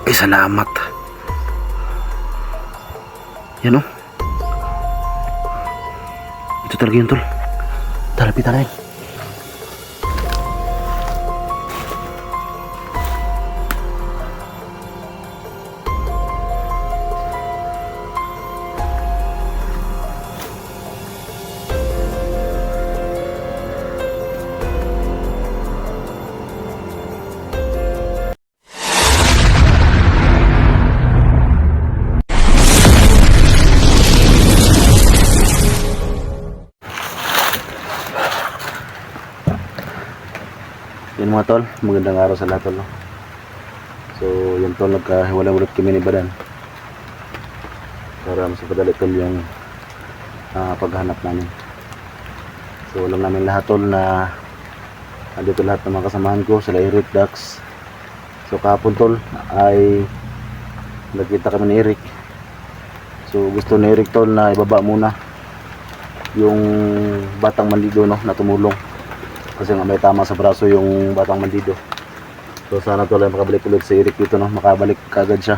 Ay, salamat. Yan o. Ito talaga yun, tol. Tara, pita na yun. Yan mga tol, magandang araw sa lahat tol, no? So yan tol, nagkahiwalay ulit kami ni Badan para mas padali tol yung paghanap namin. So alam namin lahat tol na andito lahat ng mga kasamahan ko, sila Eric, Dax. So kahapon tol ay nagkita kami ni Eric. So gusto ni Eric tol na ibaba muna yung batang mandido, no, na tumulong kasi nga may tama sa braso yung batang mandido. So sana tol ay makabalik ulit si Eric dito, no, makabalik kagad siya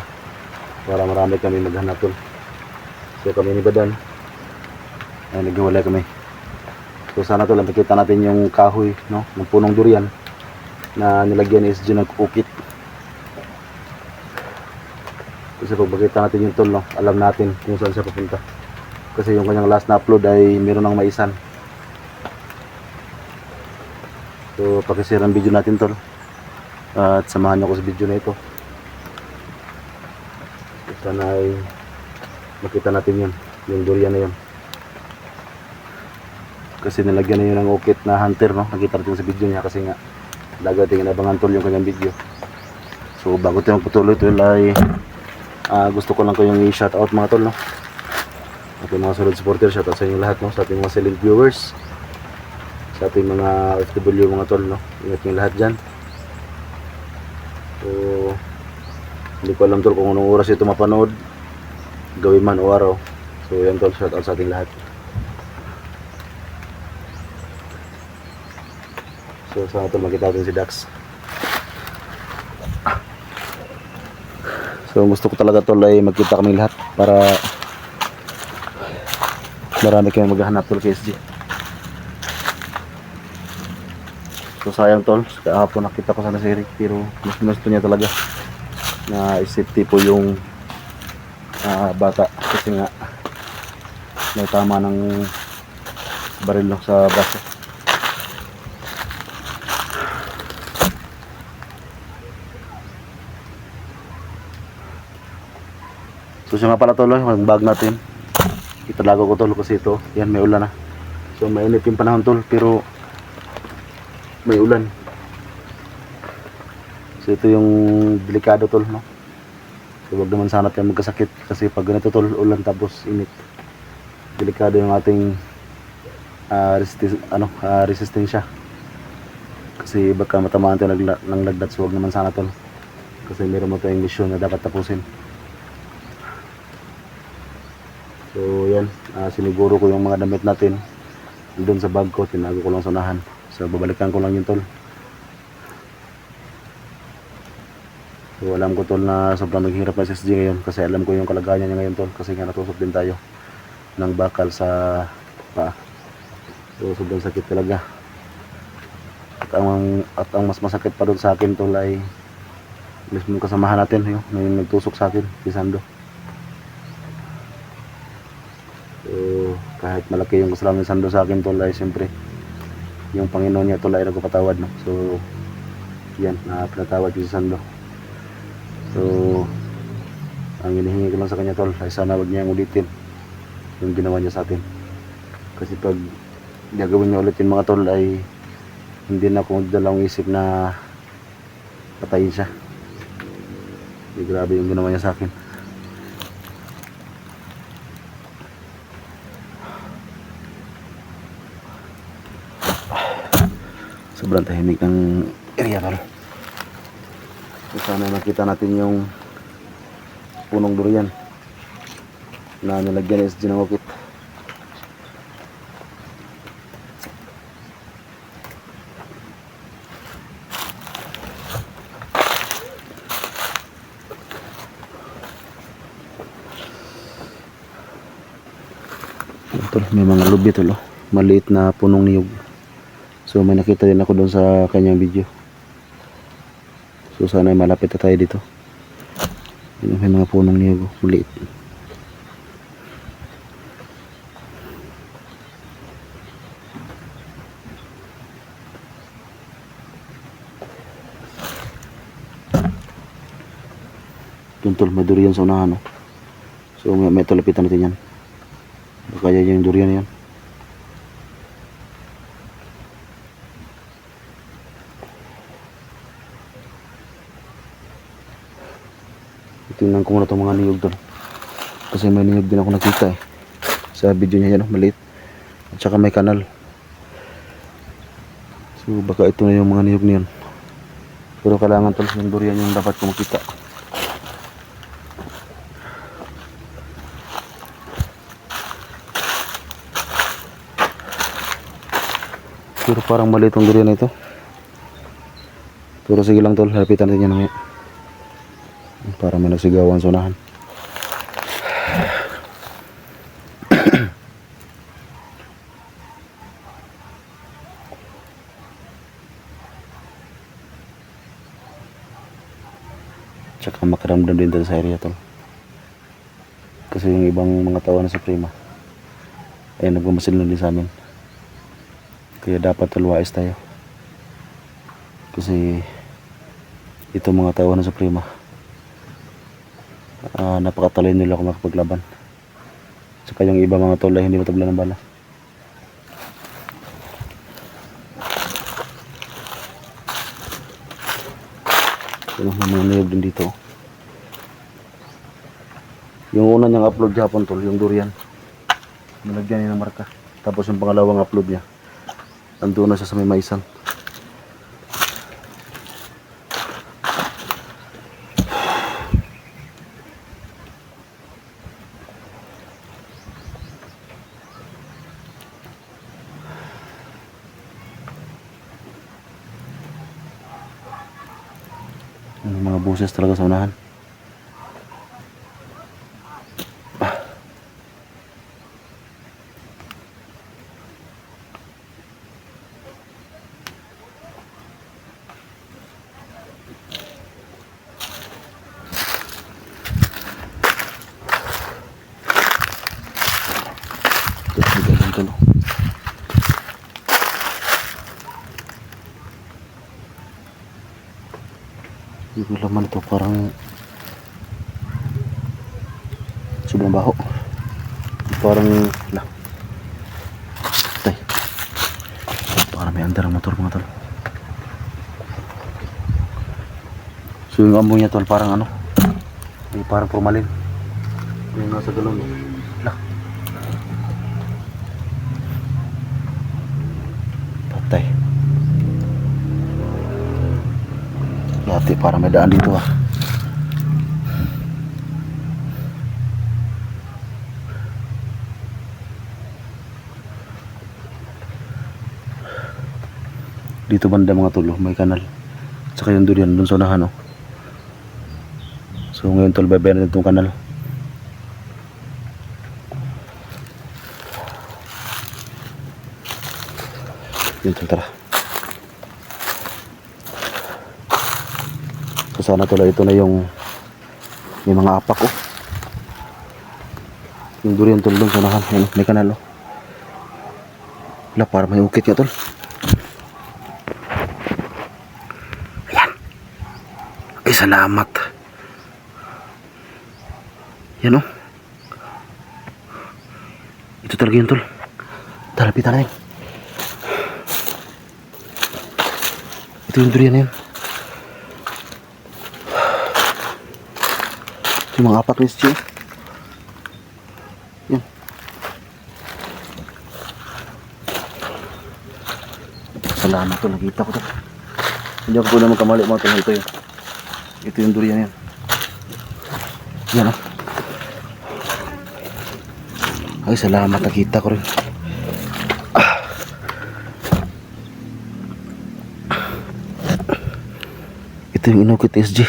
para marami kami maghanap tol. So kami ni Badan ay naghiwalay kami. So sana tol makita natin yung kahoy, no, ng punong durian na nilagyan ni SG ng kukit. Kasi pag makita natin yung tol, no, alam natin kung saan siya papunta. Kasi yung kanyang last na upload ay meron ng maisan. So pakishare ang video natin tol, at samahan nyo ko sa video na ito. Sana ay makita natin yun, yung durian na yun. Kasi nilagyan na yun ng ukit na hunter, no, nakita natin sa video niya. Kasi nga dagating inabangan tol yung kanyang video. So bago tayo magpatuloy tol ay gusto ko lang kayong i-shout out mga tol, no, ating mga solid supporter. Shout out sa inyo lahat, no, sa ating mga silent viewers, sa ating mga FW mga tol, no, ingat nyo lahat dyan. So hindi ko alam tol kung anong oras ito mapanood, gawin man o araw. So yan tol, shout out sa ating lahat. So sana tol makita natin si Dax. So gusto ko talaga tol ay magkita kami lahat para marami kayong maghahanap tol kay SG. So sayang tol, kahapon nakita ko sana si Eric pero mas gusto niya talaga na safety po yung bata kasi nga may tama ng baril lang sa braso. So siya nga pala tol, yung bag natin italago ko tol kasi ito, yan may ulan na. So mainit yung panahon tol pero may ulan. So ito yung delikado tol, no. So wag naman sana tayo magkasakit kasi pag ganito tol, ulan tapos init, delikado yung ating resistensya. Kasi baka matamaan tayo ng lagnat. So wag naman sana tol kasi meron mo tayong misyon na dapat tapusin. So yan, siniguro ko yung mga damit natin doon sa bag ko, tinago ko lang sa unahan. So babalikan ko lang yung tol. So alam ko tol na sobrang naghihirap na si SG ngayon kasi alam ko yung kalagayan niya ngayon tol kasi nga natusok din tayo ng bakal sa paa. So sobrang sakit talaga. At ang mas masakit pa doon sa akin tol ay mismo kasamahan natin yung nagtusok sa akin, si Sando. So kahit malaki yung kasalanan ni Sando sa akin tol ay siyempre yung Panginoon niya tol ay nagpapatawad, no. So yan, pinatawad ko si Sando. So ang hinihingi ko lang sa kanya tol ay sana wag niyang ulitin yung ginawa niya sa atin. Kasi pag gagawin niya ulit yung mga tol ay hindi na ako dalawang isip na patayin siya. Grabe yung ginawa niya sa akin. Sobrang tahimik ng area tol. So sana makita natin yung punong durian na nilagyan ni SG ng ukit. Tol, may mga lubi tol, oh. Maliit na punong niyog. So may nakita din ako doon sa kanyang video. So sana malapit na tayo dito. May mga punong niyog, oh, maliit. Doon tol, may durian sa unahan, oh. So may talapitan natin yan. Baka yan yung durian yan. Tingnan ko muna itong mga niyog tol. Kasi may niyog din ako nakita eh. Sa video niya yan, oh, maliit. At saka may kanal. So baka ito na yung mga niyog niyan. Pero kailangan tol yung durian yung dapat ko makita. Pero parang maliit ang durian na ito. Pero sige lang tol, lapitan natin yan namin. Para may nagsigawan sa unahan. Tsaka makaramdam din dito sa area tol. Kasi yung ibang mga tao na sa Prima ay nagmamasil na din sa amin. Kaya dapat tulwais tayo. Kasi ito mga tao na sa Prima, napakatalino nila kung makapaglaban. Saka yung iba mga tol ay hindi matabla ng bala. May mga niyog din dito. Yung una niyang upload hapon tol, yung durian, nilagyan niya ng marka. Tapos yung pangalawang upload niya, nandoon na siya sa may maisan. Yung mga buses talaga sa unahan. Yung laman ito parang sobrang baho. Parang tay. Parang may andar ang motor mga tol. So yung amoy niya tol parang ano, parang formalin yung nasa galon. Patay. Yati parang may daan dito ah. Dito banda mga tol, may kanal. Saka yung durian dun sa unahan, oh. So ngayon tol, babayaran natin itong kanal. Yun tol, tara. So sana tol, ito na yung may mga apak, oh. Yung durian tol dun sa unahan, yun, may kanal, oh. Wala, para may ukit nga tol. Salamat. Yan, oh. Ito talaga yun tol. Talapitan na yun. Ito yung durian na yun. Yung mga apat na siya. Yan. Salamat tol. Nakita ko tol. Hindi ako na magkamali mga tol. Ito yun. Ito yung durian yan. Yan, oh. Ay salamat, nakita ko rin. Ito yung inukit SG.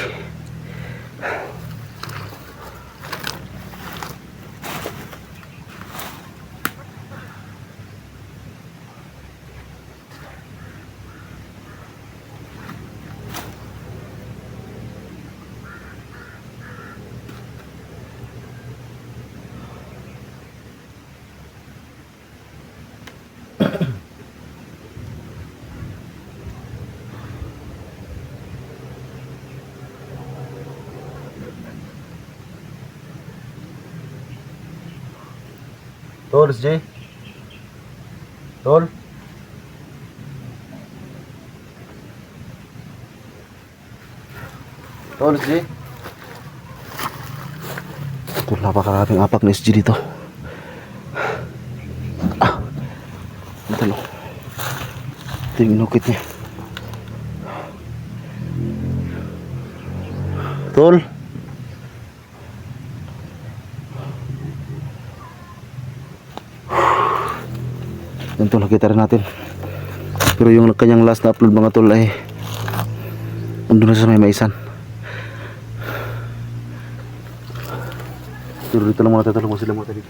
Tol, SJ. Tol. Tol, SJ. Tol, napakaraming apak na SG dito. Tol. Ito yung inukit niya. Tol. Yan tol, nakita rin natin. Pero yung kanyang last na upload mga tol ay andun na sa may maisan. Pero dito lang muna tayo, mo sila muna dito.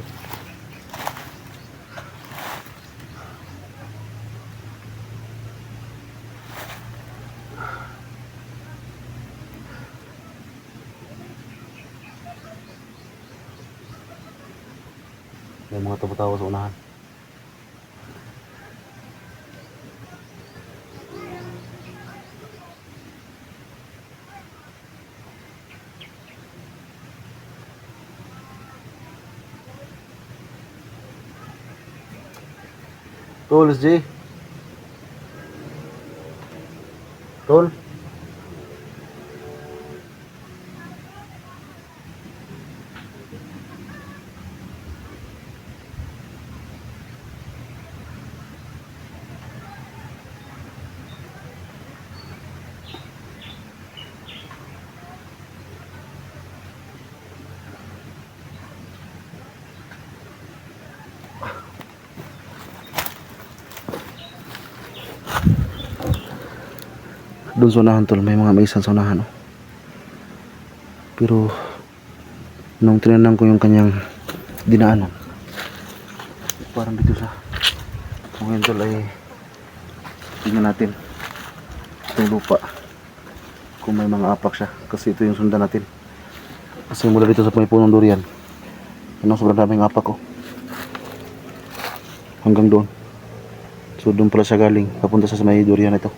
May mga tawa-tawa sa unahan. Tol, SJ. Tol. Doon sa unahan tol, may mga maisan sa unahan. Oh. Pero nung tinanong ko yung kanyang dinaanan, parang dito sa ngayon tol ay tingnan natin itong lupa kung may mga apak siya, kasi ito yung sundan natin. Kasi mula dito sa may punong durian, sobrang daming apak ko hanggang doon. So doon pala siya galing, papunta sa may durian ito.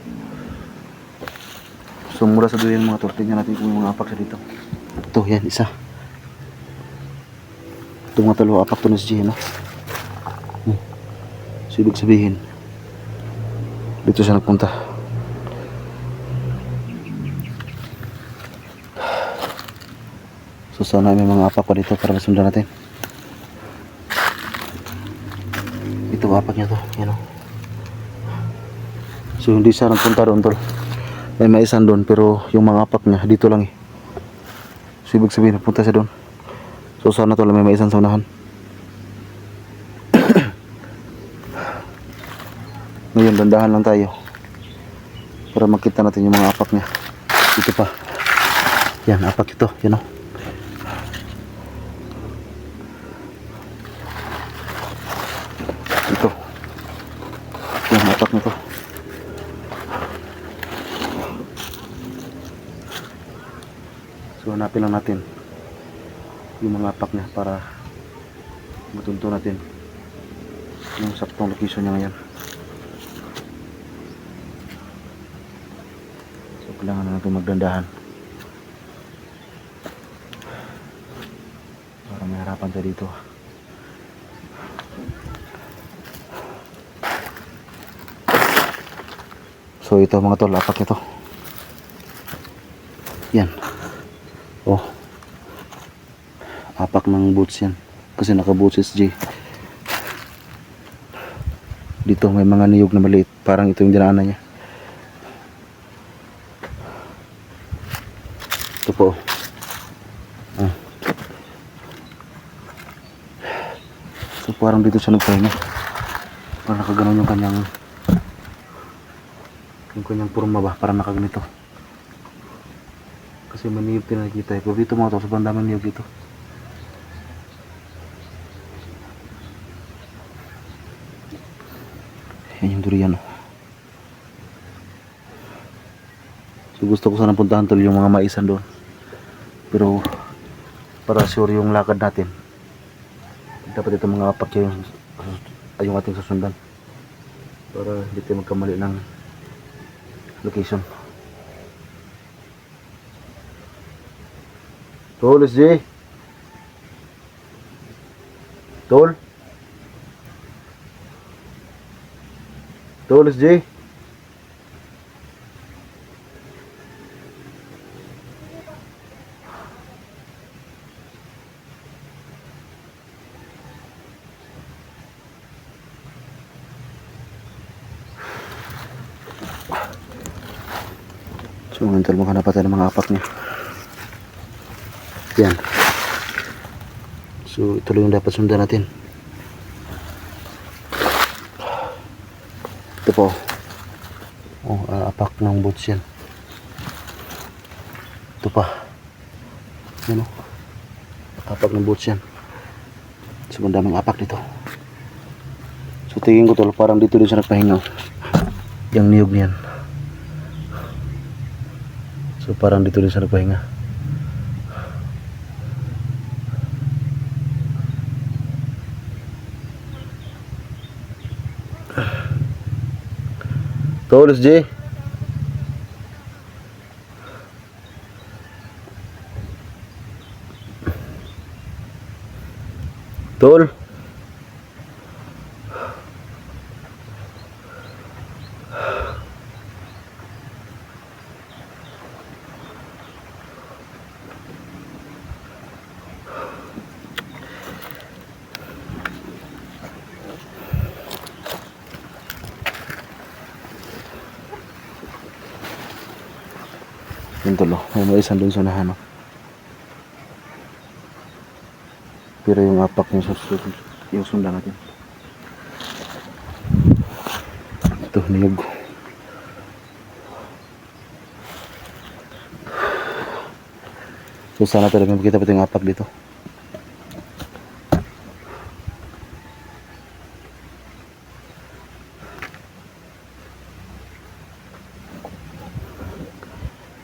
So mula sa durian mga tol, tingnan natin kung may mga apak siya dito. Ito, yan, isa. Ito mga tol, apak to na si Gina. So ibig sabihin, dito siya nagpunta. So sana may mga apak pa dito para masundan natin. Ito apak niya to, yan o. So hindi siya nagpunta doon tol. May maisan doon pero yung mga apak niya dito lang eh. So ibig sabihin nagpunta siya doon. So sana tol may maisan sa unahan. Ngayon dandahan lang tayo para makita natin yung mga apak niya. Ito pa. Yan, apak ito, yan o. Ito. Yan, apak nito. So hanapin lang natin yung mga apak niya para matunto natin yung saktong location niya ngayon. So kailangan na natin magdandahan para may harapan tayo dito. So ito mga tol, apak ito. Yan. Oh, apak ng boots yan kasi naka boots SJ. Dito may mga niyog na maliit, parang ito yung dinaanan niya. Ito po. So parang dito siya nagpahinga, parang nakaganon yung kanyang purma ba, parang nakaganito. Kasi may niyog din nakikita eh. Pero dito mga tol, sobrang daming niyog dito. Yan yung durian oh. So gusto ko sana puntahan tol yung mga maisan doon. Pero para sure yung lakad natin, dapat ito mga apak yung ating susundan. Para hindi tayo magkamali ng location. Tol, SJ. Tol. Tulis J. So mental mo hanap tayo ng mga apak niya. Yan. So ito lang yung dapat sundan natin. Ito po. Oh, apak ng boots yan. Ito pa. Yan o. Apak ng boots yan. So daming apak dito. So tingin ko tol, parang dito din siya nagpahinga. Yung niyog niyan. So parang dito din siya nagpahinga. Tulis J. Tol. Yung tulo, may maisan dun sa nahanap. Pero yung apak yung sundan natin. Ito, niyog. So sana talaga makita pa yung apak dito.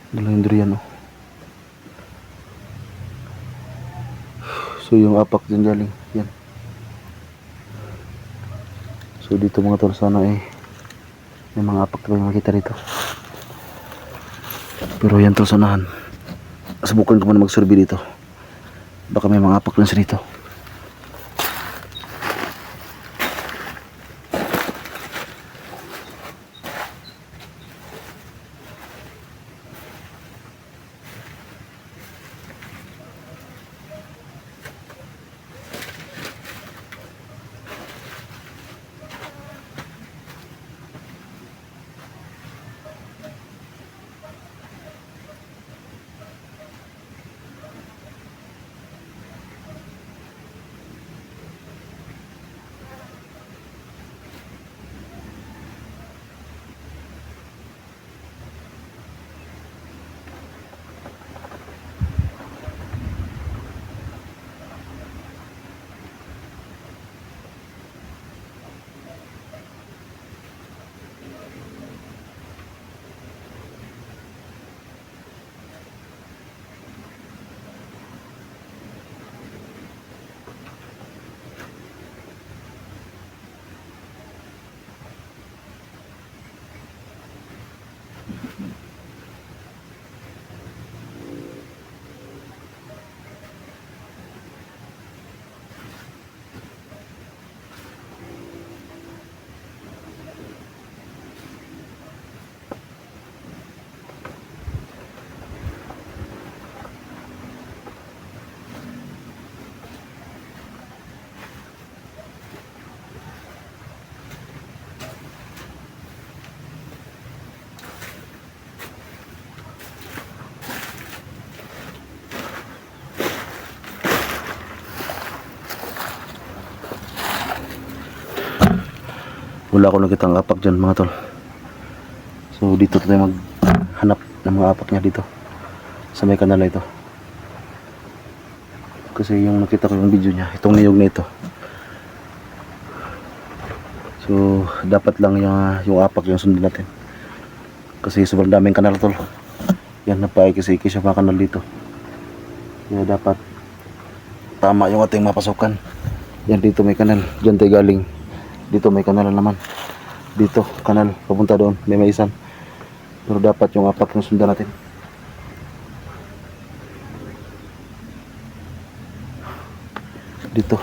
Dalang durian oh. So yung apak dyan galing. Yan. So dito mga tol, sana may mga apak tayo makita dito. Pero yan tol, sanahan. Subukan ko muna mag-survey dito. Baka may mga apak lang sa dito. Wala akong nakitang apak dyan mga tol. So dito tayo maghanap ng mga apak niya dito sa may kanal ito. Kasi yung nakita ko yung video niya, itong niyog na ito. So dapat lang yung apak yung sundan natin. Kasi sobrang daming kanal tol. Yan, napaikis-ikis yung mga kanal dito. Kaya dapat tama yung ating mapasukan. Yan, dito may kanal, dyan tayo galing. Dito may kanal naman. Dito, kanal, papunta doon, may maisan. Pero dapat yung apak yung sundan natin. Dito.